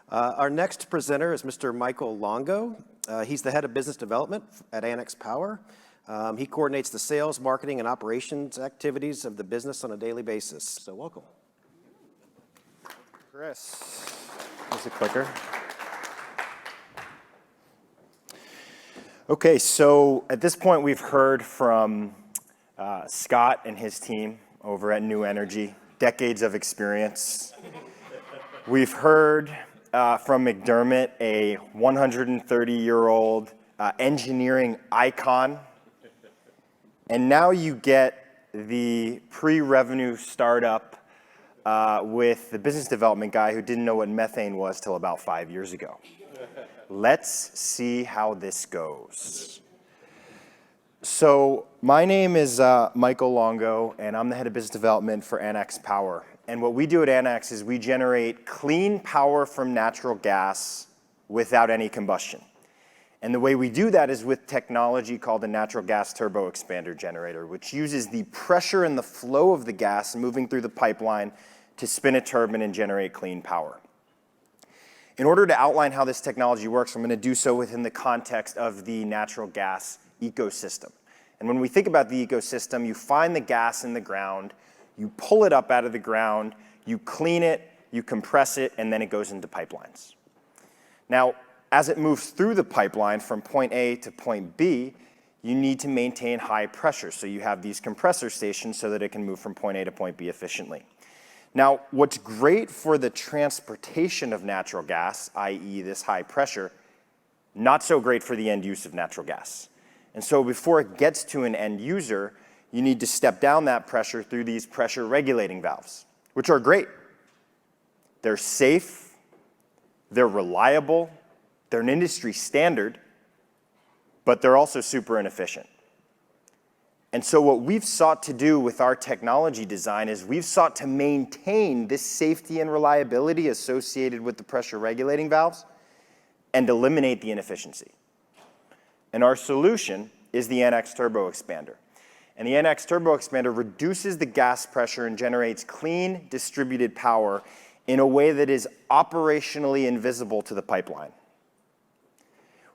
Our next presenter is Mr. Michael Longo. He's the head of business development at Anax Power. He coordinates the sales, marketing, and operations activities of the business on a daily basis. So welcome. Chris, here's a clicker. Okay, so at this point we've heard from Scott and his team over at New Energy, decades of experience. We've heard from McDermott, a 130-year-old engineering icon. And now you get the pre-revenue startup with the business development guy who didn't know what methane was till about 5 years ago. Let's see how this goes. So my name is Michael Longo, and I'm the head of business development for Anax Power. And what we do at Anax is we generate clean power from natural gas without any combustion. And the way we do that is with technology called a natural gas turbo expander generator, which uses the pressure and the flow of the gas moving through the pipeline to spin a turbine and generate clean power. In order to outline how this technology works, I'm going to do so within the context of the natural gas ecosystem. And when we think about the ecosystem, you find the gas in the ground, you pull it up out of the ground, you clean it, you compress it, and then it goes into pipelines. Now, as it moves through the pipeline from point A to point B, you need to maintain high pressure. So you have these compressor stations so that it can move from point A to point B efficiently. Now, what's great for the transportation of natural gas, i.e. this high pressure, not so great for the end use of natural gas. And so before it gets to an end user, you need to step down that pressure through these pressure regulating valves, which are great. They're safe, they're reliable, they're an industry standard, but they're also super inefficient. And so what we've sought to do with our technology design is we've sought to maintain this safety and reliability associated with the pressure regulating valves and eliminate the inefficiency. And our solution is the Anax Turbo Expander. And the Anax Turbo Expander reduces the gas pressure and generates clean, distributed power in a way that is operationally invisible to the pipeline.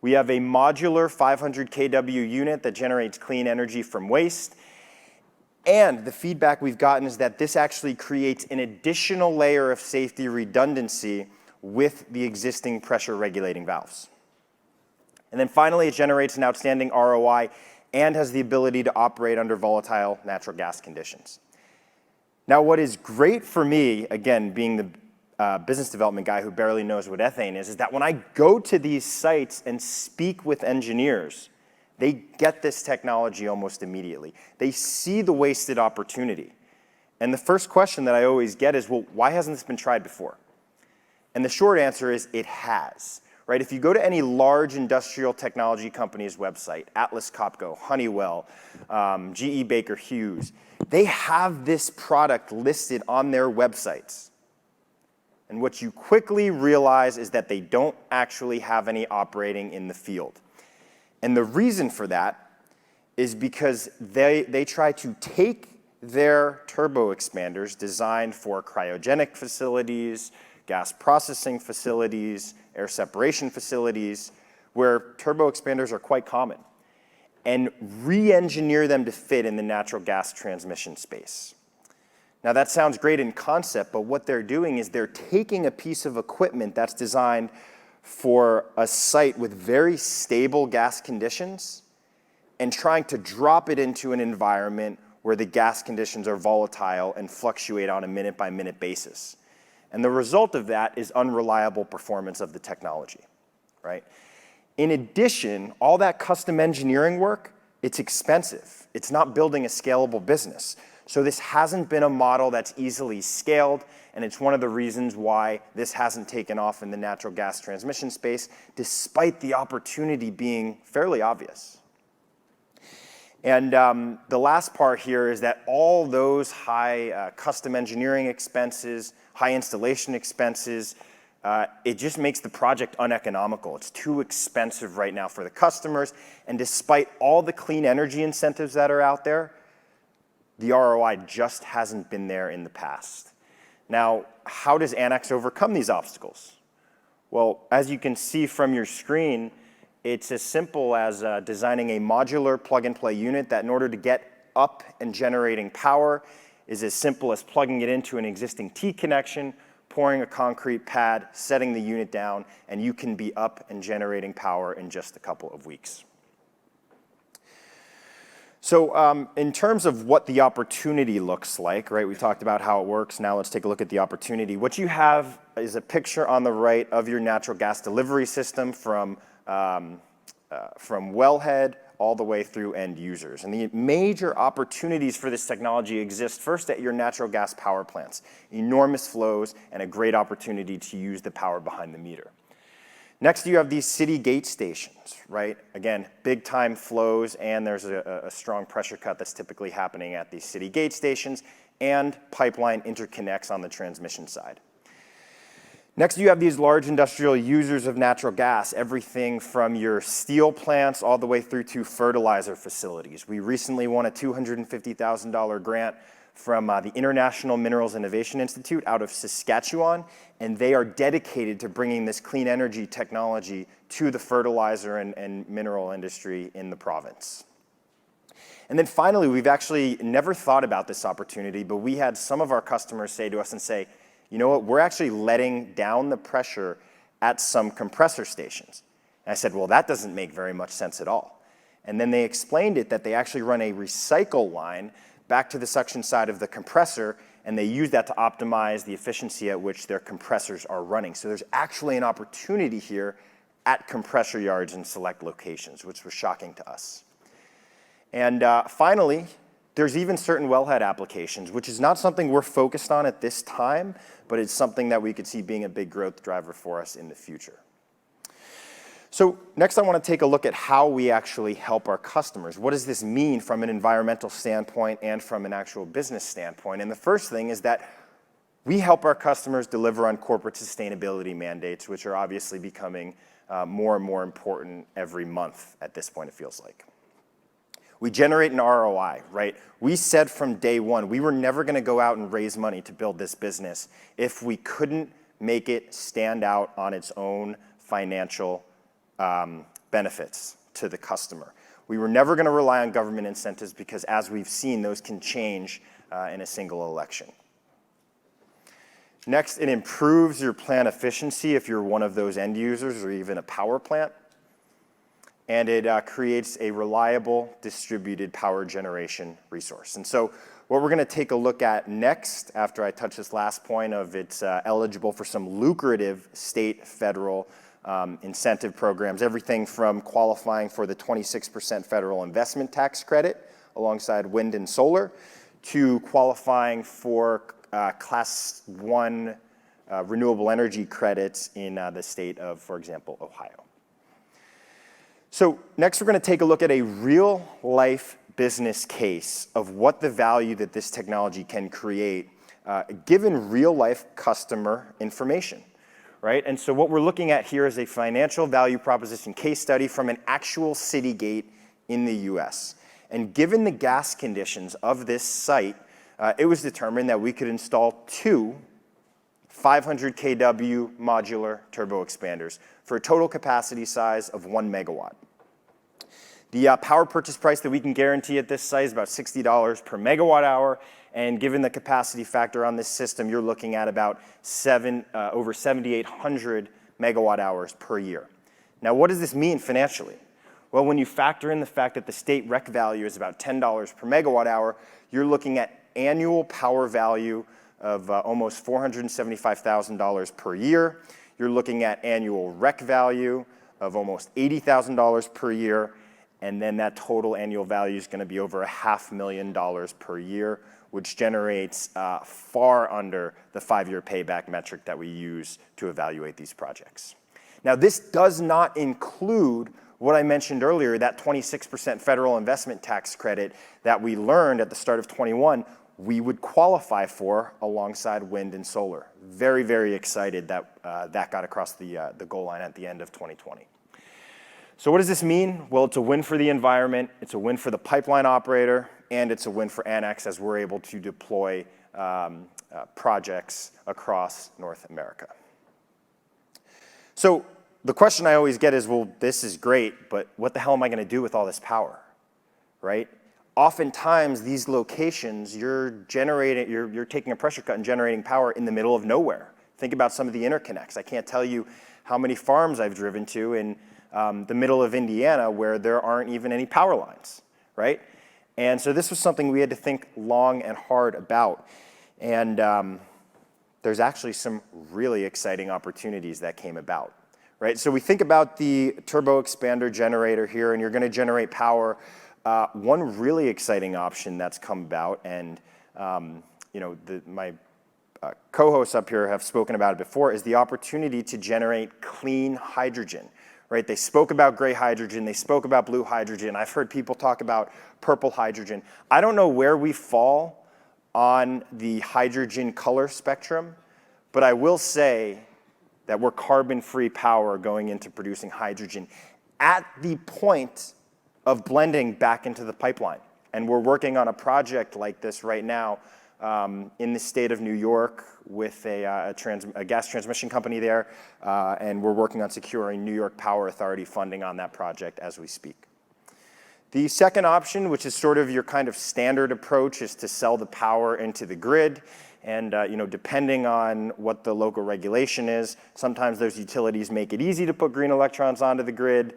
We have a modular 500 kW unit that generates clean energy from waste. And the feedback we've gotten is that this actually creates an additional layer of safety redundancy with the existing pressure regulating valves. And then finally, it generates an outstanding ROI and has the ability to operate under volatile natural gas conditions. Now, what is great for me, again, being the business development guy who barely knows what ethane is that when I go to these sites and speak with engineers, they get this technology almost immediately. They see the wasted opportunity. And the first question that I always get is, well, why hasn't this been tried before? And the short answer is it has. Right? If you go to any large industrial technology company's website, Atlas Copco, Honeywell, GE Baker Hughes, they have this product listed on their websites. And what you quickly realize is that they don't actually have any operating in the field. And the reason for that is because they try to take their turbo expanders designed for cryogenic facilities, gas processing facilities, air separation facilities, where turbo expanders are quite common, and re-engineer them to fit in the natural gas transmission space. Now that sounds great in concept, but what they're doing is they're taking a piece of equipment that's designed for a site with very stable gas conditions and trying to drop it into an environment where the gas conditions are volatile and fluctuate on a minute-by-minute basis. And the result of that is unreliable performance of the technology, right? In addition, all that custom engineering work, it's expensive. It's not building a scalable business. So this hasn't been a model that's easily scaled, and it's one of the reasons why this hasn't taken off in the natural gas transmission space, despite the opportunity being fairly obvious. And the last part here is that all those high custom engineering expenses, high installation expenses, it just makes the project uneconomical. It's too expensive right now for the customers. And despite all the clean energy incentives that are out there, the ROI just hasn't been there in the past. Now, how does Anax overcome these obstacles? Well, as you can see from your screen, it's as simple as designing a modular plug-and-play unit that in order to get up and generating power is as simple as plugging it into an existing T connection, pouring a concrete pad, setting the unit down, and you can be up and generating power in just a couple of weeks. So in terms of what the opportunity looks like, right, we talked about how it works. Now let's take a look at the opportunity. What you have is a picture on the right of your natural gas delivery system from wellhead all the way through end users. And the major opportunities for this technology exist first at your natural gas power plants. Enormous flows and a great opportunity to use the power behind the meter. Next, you have these city gate stations, right? Again, big time flows, and there's a strong pressure cut that's typically happening at these city gate stations, and pipeline interconnects on the transmission side. Next, you have these large industrial users of natural gas, everything from your steel plants all the way through to fertilizer facilities. We recently won a $250,000 grant from the International Minerals Innovation Institute out of Saskatchewan, and they are dedicated to bringing this clean energy technology to the fertilizer and mineral industry in the province. And then finally, we've actually never thought about this opportunity, but we had some of our customers say to us and say, you know what, we're actually letting down the pressure at some compressor stations. And I said, well, that doesn't make very much sense at all. And then they explained it that they actually run a recycle line back to the suction side of the compressor, and they use that to optimize the efficiency at which their compressors are running. So there's actually an opportunity here at compressor yards in select locations, which was shocking to us. And finally, there's even certain wellhead applications, which is not something we're focused on at this time, but it's something that we could see being a big growth driver for us in the future. So next I want to take a look at how we actually help our customers. What does this mean from an environmental standpoint and from an actual business standpoint? And the first thing is that we help our customers deliver on corporate sustainability mandates, which are obviously becoming more and more important every month at this point, it feels like. We generate an ROI, right? We said from day one, we were never going to go out and raise money to build this business if we couldn't make it stand out on its own financial benefits to the customer. We were never going to rely on government incentives because, as we've seen, those can change in a single election. Next, it improves your plant efficiency if you're one of those end users or even a power plant. And it creates a reliable distributed power generation resource. And so what we're going to take a look at next, after I touch this last point of it's eligible for some lucrative state, federal incentive programs, everything from qualifying for the 26% federal investment tax credit alongside wind and solar to qualifying for Class 1 renewable energy credits in the state of, for example, Ohio. So next we're going to take a look at a real-life business case of what the value that this technology can create given real-life customer information, right? And so what we're looking at here is a financial value proposition case study from an actual city gate in the US. And given the gas conditions of this site, it was determined that we could install 2 500 kW modular turbo expanders for a total capacity size of 1 megawatt. The power purchase price that we can guarantee at this site is about $60 per megawatt hour, and given the capacity factor on this system, you're looking at about over 7,800 megawatt hours per year. Now, what does this mean financially? Well, when you factor in the fact that the state rec value is about $10 per megawatt hour, you're looking at annual power value of almost $475,000 per year. You're looking at annual rec value of almost $80,000 per year, and then that total annual value is going to be over $500,000 per year, which generates far under the 5-year payback metric that we use to evaluate these projects. Now, this does not include what I mentioned earlier, that 26% federal investment tax credit that we learned at the start of 21 we would qualify for alongside wind and solar. Very, very excited that that got across the goal line at the end of 2020. So what does this mean? Well, it's a win for the environment, it's a win for the pipeline operator, and it's a win for Anax as we're able to deploy projects across North America. So the question I always get is, well, this is great, but what the hell am I going to do with all this power, right? Oftentimes, these locations, you're taking a pressure cut and generating power in the middle of nowhere. Think about some of the interconnects. I can't tell you how many farms I've driven to in the middle of Indiana where there aren't even any power lines, right? And so this was something we had to think long and hard about. And there's actually some really exciting opportunities that came about, right? So we think about the turbo expander generator here, and you're going to generate power. One really exciting option that's come about, and my co-hosts up here have spoken about it before, is the opportunity to generate clean hydrogen, right? They spoke about gray hydrogen, they spoke about blue hydrogen. I've heard people talk about purple hydrogen. I don't know where we fall on the hydrogen color spectrum, but I will say that we're carbon-free power going into producing hydrogen at the point of blending back into the pipeline. And we're working on a project like this right now in the state of New York with a gas transmission company there, and we're working on securing New York Power Authority funding on that project as we speak. The second option, which is sort of your kind of standard approach, is to sell the power into the grid. And depending on what the local regulation is, sometimes those utilities make it easy to put green electrons onto the grid.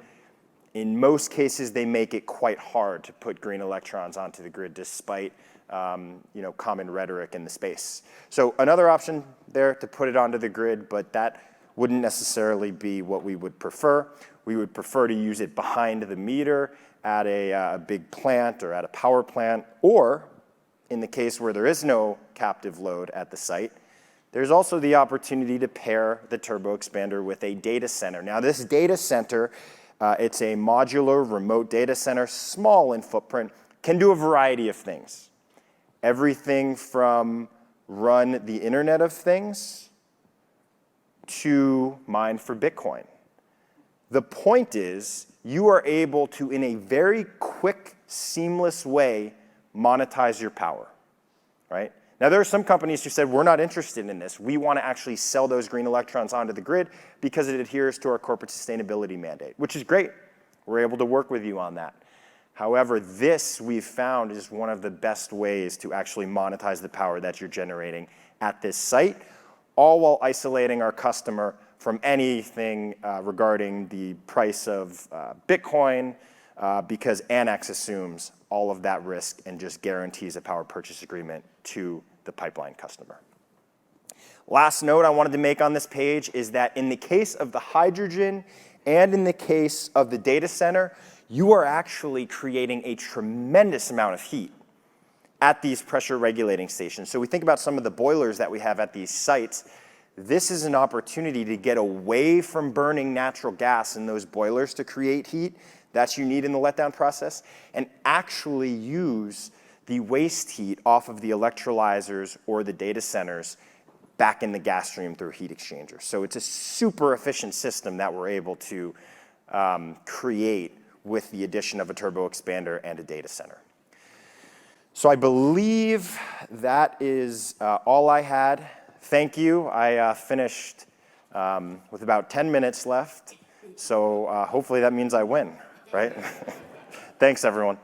In most cases, they make it quite hard to put green electrons onto the grid, despite common rhetoric in the space. So another option there to put it onto the grid, but that wouldn't necessarily be what we would prefer. We would prefer to use it behind the meter at a big plant or at a power plant, or in the case where there is no captive load at the site, there's also the opportunity to pair the turbo expander with a data center. Now, this data center, it's a modular remote data center, small in footprint, can do a variety of things. Everything from run the Internet of Things to mine for Bitcoin. The point is, you are able to, in a very quick, seamless way, monetize your power, right? Now, there are some companies who said, we're not interested in this. We want to actually sell those green electrons onto the grid because it adheres to our corporate sustainability mandate, which is great. We're able to work with you on that. However, this we've found is one of the best ways to actually monetize the power that you're generating at this site, all while isolating our customer from anything regarding the price of Bitcoin, because Anax assumes all of that risk and just guarantees a power purchase agreement to the pipeline customer. Last note I wanted to make on this page is that in the case of the hydrogen and in the case of the data center, you are actually creating a tremendous amount of heat at these pressure regulating stations. So we think about some of the boilers that we have at these sites. This is an opportunity to get away from burning natural gas in those boilers to create heat that you need in the letdown process, and actually use the waste heat off of the electrolyzers or the data centers back in the gas stream through heat exchangers. So it's a super efficient system that we're able to create with the addition of a turbo expander and a data center. So I believe that is all I had. Thank you. I finished with about 10 minutes left, so hopefully that means I win, right? Thanks, everyone.